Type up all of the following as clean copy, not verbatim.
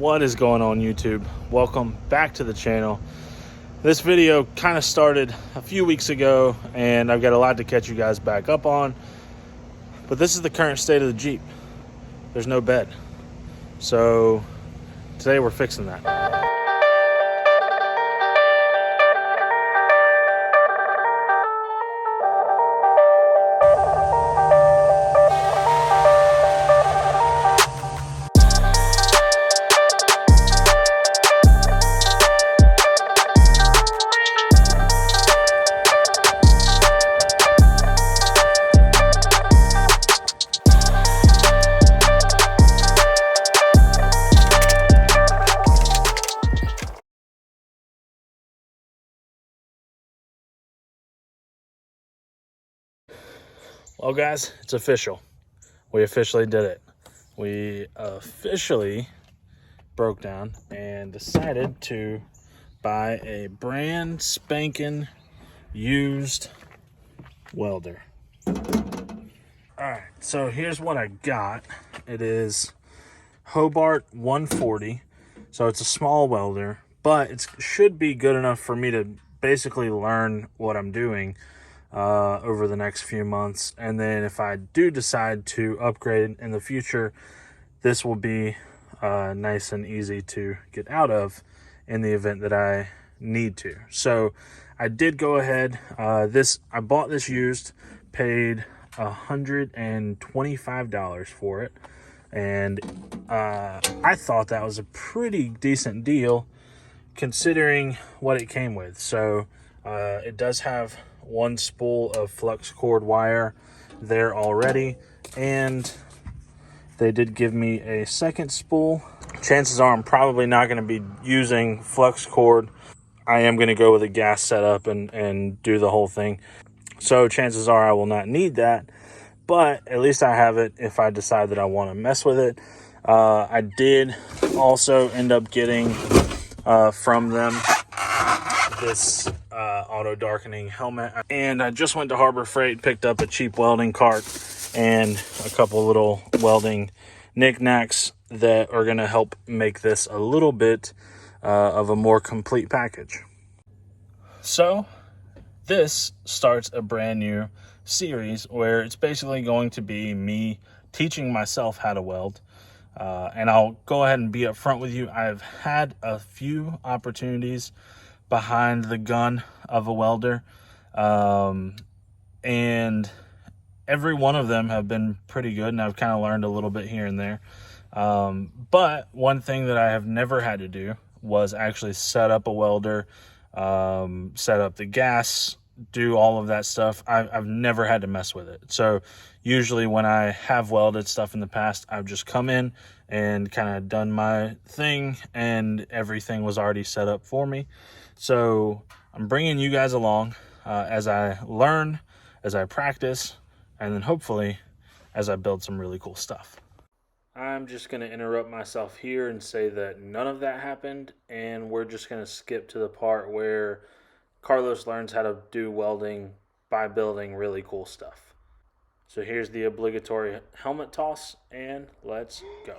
What is going on, YouTube? Welcome back to the channel. This video kind of started a few weeks ago and I've got a lot to catch you guys back up on, but this is the current state of the Jeep. There's no bed, so today we're fixing that. Well, guys, it's official. We officially did it. We officially broke down and decided to buy a brand spanking used welder. All right, so here's what I got. It is Hobart 140. So it's a small welder, but it should be good enough for me to basically learn what I'm doing over the next few months. And then if I do decide to upgrade in the future, this will be nice and easy to get out of in the event that I need to. So I did go ahead. I bought this used, paid $125 for it. And I thought that was a pretty decent deal considering what it came with. So it does have one spool of flux cord wire there already, and they did give me a second spool. Chances are I'm probably not going to be using flux cord. I am going to go with a gas setup and do the whole thing. So chances are I will not need that, but at least I have it if I decide that I want to mess with it. I did also end up getting from them this auto darkening helmet, and I just went to Harbor Freight, picked up a cheap welding cart and a couple little welding knickknacks that are going to help make this a little bit of a more complete package. So this starts a brand new series where it's basically going to be me teaching myself how to weld. And I'll go ahead and be upfront with you. I've had a few opportunities behind the gun of a welder, and every one of them have been pretty good, and I've kind of learned a little bit here and there. But one thing that I have never had to do was actually set up a welder, set up the gas, do all of that stuff. I've never had to mess with it. So usually when I have welded stuff in the past, I've just come in and kind of done my thing and everything was already set up for me. So I'm bringing you guys along as I learn, as I practice, and then hopefully as I build some really cool stuff. I'm just going to interrupt myself here and say that none of that happened, and we're just going to skip to the part where Carlos learns how to do welding by building really cool stuff. So here's the obligatory helmet toss, and let's go.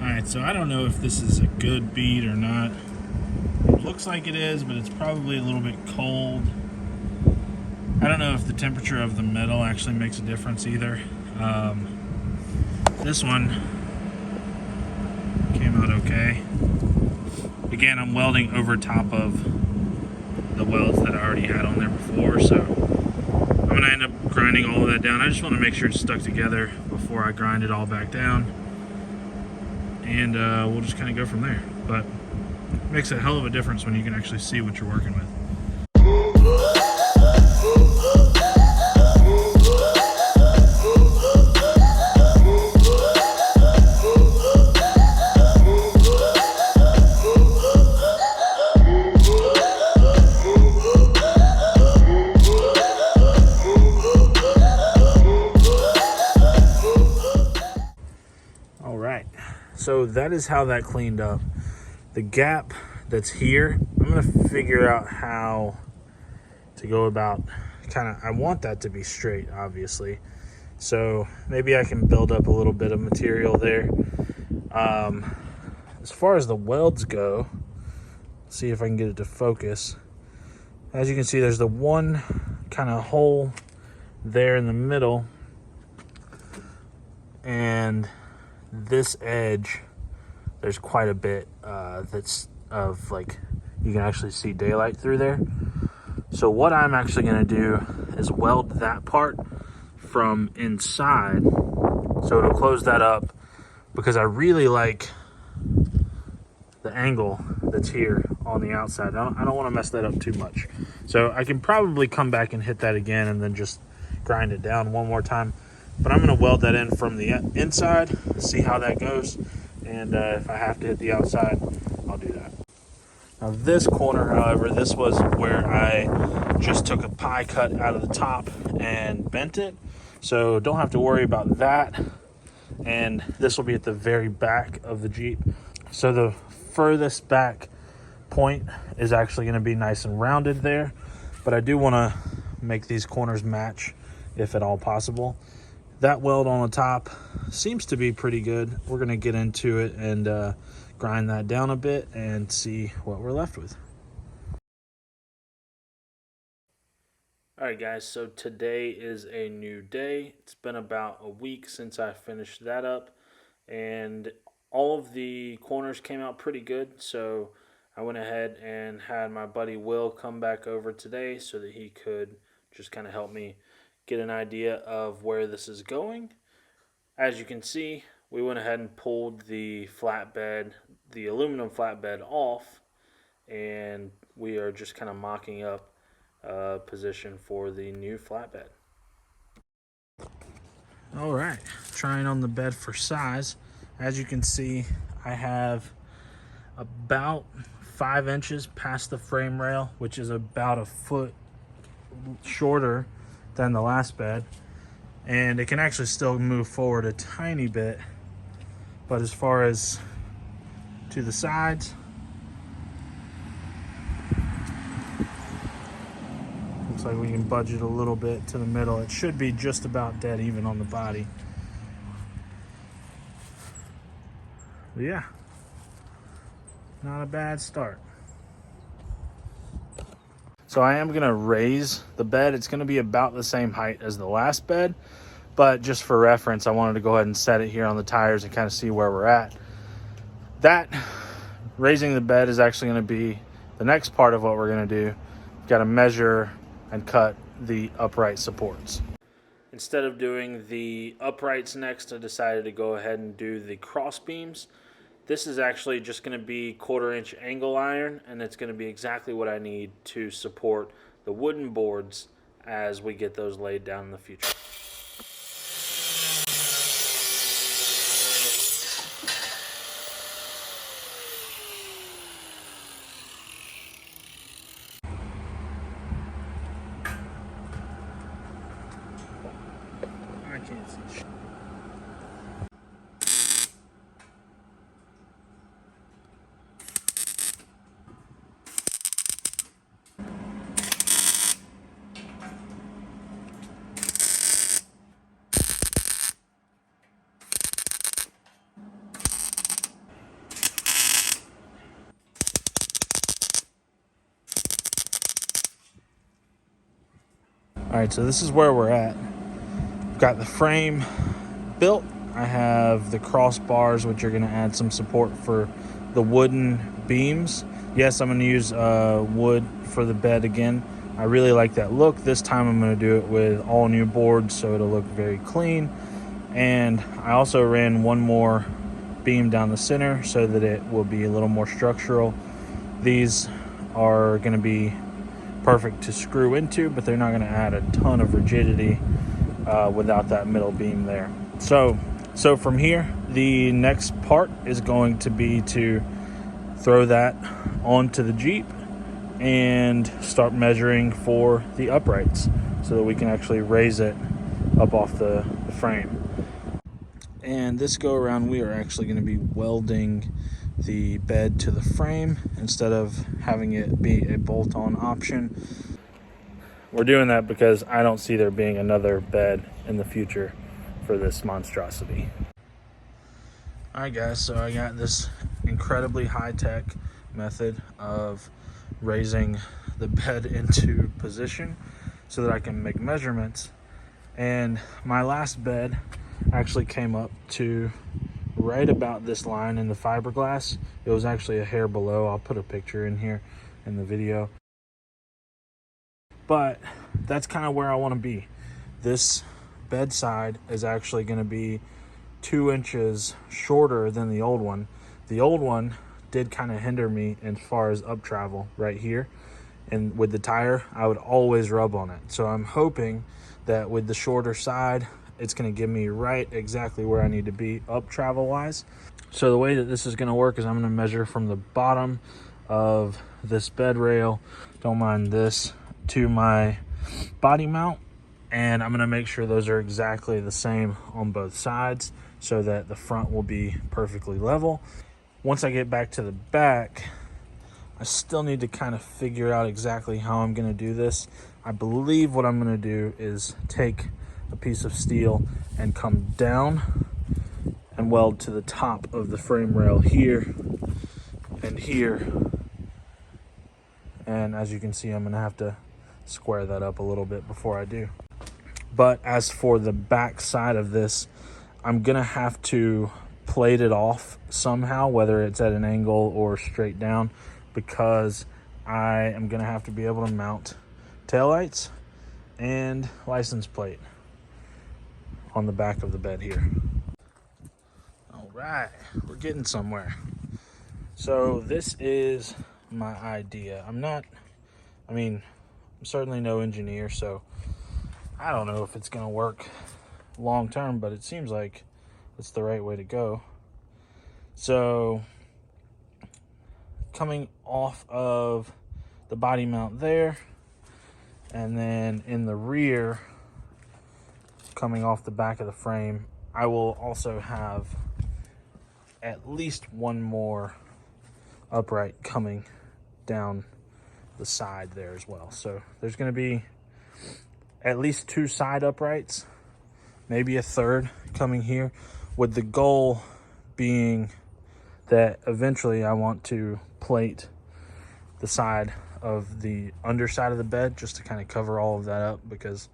Alright, so I don't know if this is a good bead or not. It looks like it is, but it's probably a little bit cold. I don't know if the temperature of the metal actually makes a difference either. This one came out okay. Again, I'm welding over top of the welds that I already had on there before, so I'm going to end up grinding all of that down. I just want to make sure it's stuck together before I grind it all back down, and we'll just kind of go from there. But it makes a hell of a difference when you can actually see what you're working with. So that is how that cleaned up. The gap that's here, I'm gonna figure out how to go about I want that to be straight, obviously. So maybe I can build up a little bit of material there. As far as the welds go, see if I can get it to focus. As you can see, there's the one kind of hole there in the middle, and this edge, there's quite a bit that's of like, you can actually see daylight through there. So what I'm actually going to do is weld that part from inside, so it'll close that up, because I really like the angle that's here on the outside. I don't want to mess that up too much. So I can probably come back and hit that again and then just grind it down one more time. But I'm going to weld that in from the inside, see how that goes. And if I have to hit the outside, I'll do that. Now this corner, however, this was where I just took a pie cut out of the top and bent it. So don't have to worry about that. And this will be at the very back of the Jeep. So the furthest back point is actually going to be nice and rounded there. But I do want to make these corners match if at all possible. That weld on the top seems to be pretty good. We're going to get into it and grind that down a bit and see what we're left with. Alright guys, so today is a new day. It's been about a week since I finished that up, and all of the corners came out pretty good, so I went ahead and had my buddy Will come back over today so that he could just kind of help me get an idea of where this is going. As you can see, we went ahead and pulled the flatbed, the aluminum flatbed off, and we are just kind of mocking up position for the new flatbed. All right, trying on the bed for size. As you can see, I have about 5 inches past the frame rail, which is about a foot shorter than the last bed, and it can actually still move forward a tiny bit, but as far as to the sides, looks like we can budge it a little bit to the middle. It should be just about dead even on the body. But yeah, not a bad start. So I am going to raise the bed. It's going to be about the same height as the last bed, but just for reference, I wanted to go ahead and set it here on the tires and kind of see where we're at. That raising the bed is actually going to be the next part of what we're going to do. We've got to measure and cut the upright supports. Instead of doing the uprights next, I decided to go ahead and do the cross beams. This is actually just going to be 1/4 inch angle iron, and it's going to be exactly what I need to support the wooden boards as we get those laid down in the future. I can't see shit. All right, so this is where we're at. Got the frame built. I have the crossbars, which are going to add some support for the wooden beams. Yes, I'm going to use wood for the bed again. I really like that look. This time I'm going to do it with all new boards, so it'll look very clean. And I also ran one more beam down the center so that it will be a little more structural. These are going to be perfect to screw into, but they're not going to add a ton of rigidity without that middle beam there. So from here, the next part is going to be to throw that onto the Jeep and start measuring for the uprights so that we can actually raise it up off the frame. And this go around, we are actually going to be welding the bed to the frame instead of having it be a bolt-on option. we're doing that because I don't see there being another bed in the future for this monstrosity. All right, guys, so I got this incredibly high-tech method of raising the bed into position so that I can make measurements. And my last bed actually came up to right about this line in the fiberglass. It was actually a hair below. I'll put a picture in here in the video. But that's kind of where I want to be. This bedside is actually going to be 2 inches shorter than the old one. The old one did kind of hinder me as far as up travel right here. And with the tire, I would always rub on it. So I'm hoping that with the shorter side, it's going to give me right exactly where I need to be up travel wise. So the way that this is going to work is I'm going to measure from the bottom of this bed rail, don't mind this, to my body mount. And I'm going to make sure those are exactly the same on both sides so that the front will be perfectly level. Once I get back to the back, I still need to kind of figure out exactly how I'm going to do this. I believe what I'm going to do is take a piece of steel and come down and weld to the top of the frame rail here and here. And as you can see, I'm going to have to square that up a little bit before I do. But as for the back side of this, I'm going to have to plate it off somehow, whether it's at an angle or straight down, because I am going to have to be able to mount taillights and license plate on the back of the bed here. All right, we're getting somewhere. So this is my idea. I'm certainly no engineer, so I don't know if it's going to work long term, but it seems like it's the right way to go. So coming off of the body mount there, and then in the rear, coming off the back of the frame, I will also have at least one more upright coming down the side there as well. So there's going to be at least 2 side uprights, maybe a third coming here, with the goal being that eventually I want to plate the side of the underside of the bed just to kind of cover all of that up, because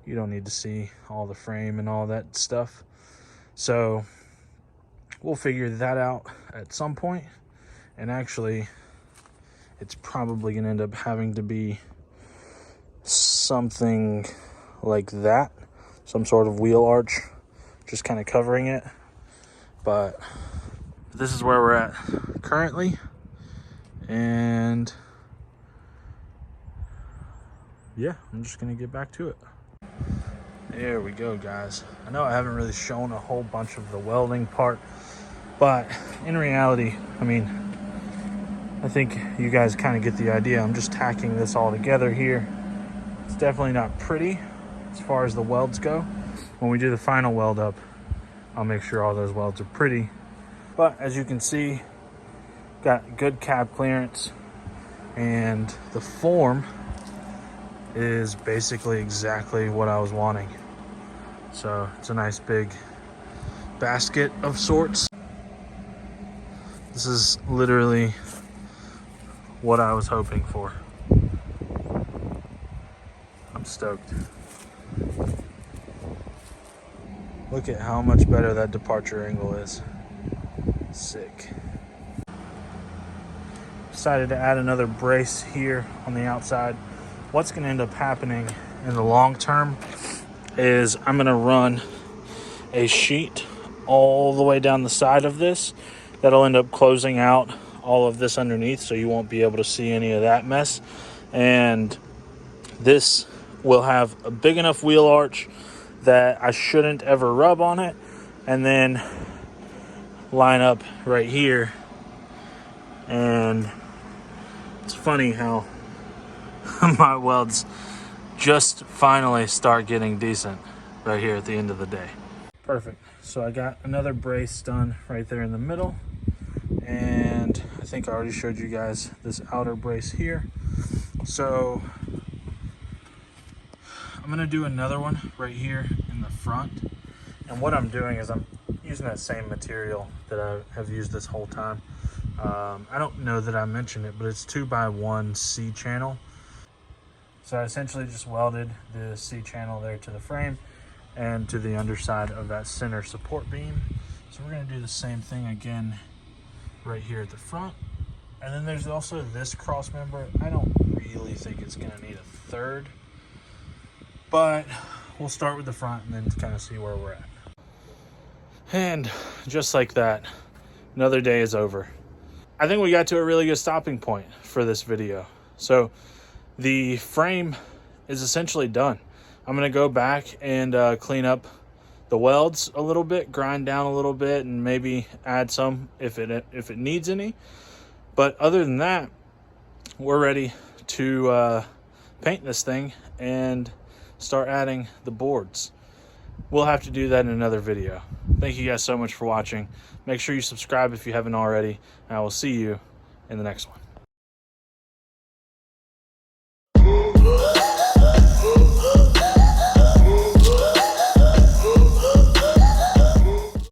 you don't need to see all the frame and all that stuff. So we'll figure that out at some point. And actually, it's probably going to end up having to be something like that, some sort of wheel arch, just kind of covering it. But this is where we're at currently, and yeah, I'm just gonna get back to it. There we go, guys. I know I haven't really shown a whole bunch of the welding part, but in reality, I think you guys kind of get the idea. I'm just tacking this all together here. It's definitely not pretty as far as the welds go. When we do the final weld up, I'll make sure all those welds are pretty. But as you can see, got good cab clearance, and the form is basically exactly what I was wanting. So it's a nice big basket of sorts. This is literally what I was hoping for. I'm stoked. Look at how much better that departure angle is. Sick. Decided to add another brace here on the outside. What's going to end up happening in the long term is I'm going to run a sheet all the way down the side of this that'll end up closing out all of this underneath, so you won't be able to see any of that mess. And this will have a big enough wheel arch that I shouldn't ever rub on it, and then line up right here. And it's funny how my welds just finally start getting decent right here at the end of the day. Perfect. So I got another brace done right there in the middle, and I think I already showed you guys this outer brace here. So I'm gonna do another one right here in the front. And what I'm doing is I'm using that same material that I have used this whole time. I don't know that I mentioned it, but it's 2x1 C channel. So I essentially just welded the C channel there to the frame and to the underside of that center support beam. So we're gonna do the same thing again right here at the front. And then there's also this cross member. I don't really think it's gonna need a third, but we'll start with the front and then kind of see where we're at. And just like that, another day is over. I think we got to a really good stopping point for this video. So the frame is essentially done. I'm gonna go back and clean up the welds a little bit, grind down a little bit, and maybe add some if it needs any. But other than that, we're ready to paint this thing and start adding the boards. We'll have to do that in another video. Thank you guys so much for watching. Make sure you subscribe if you haven't already, and I will see you in the next one.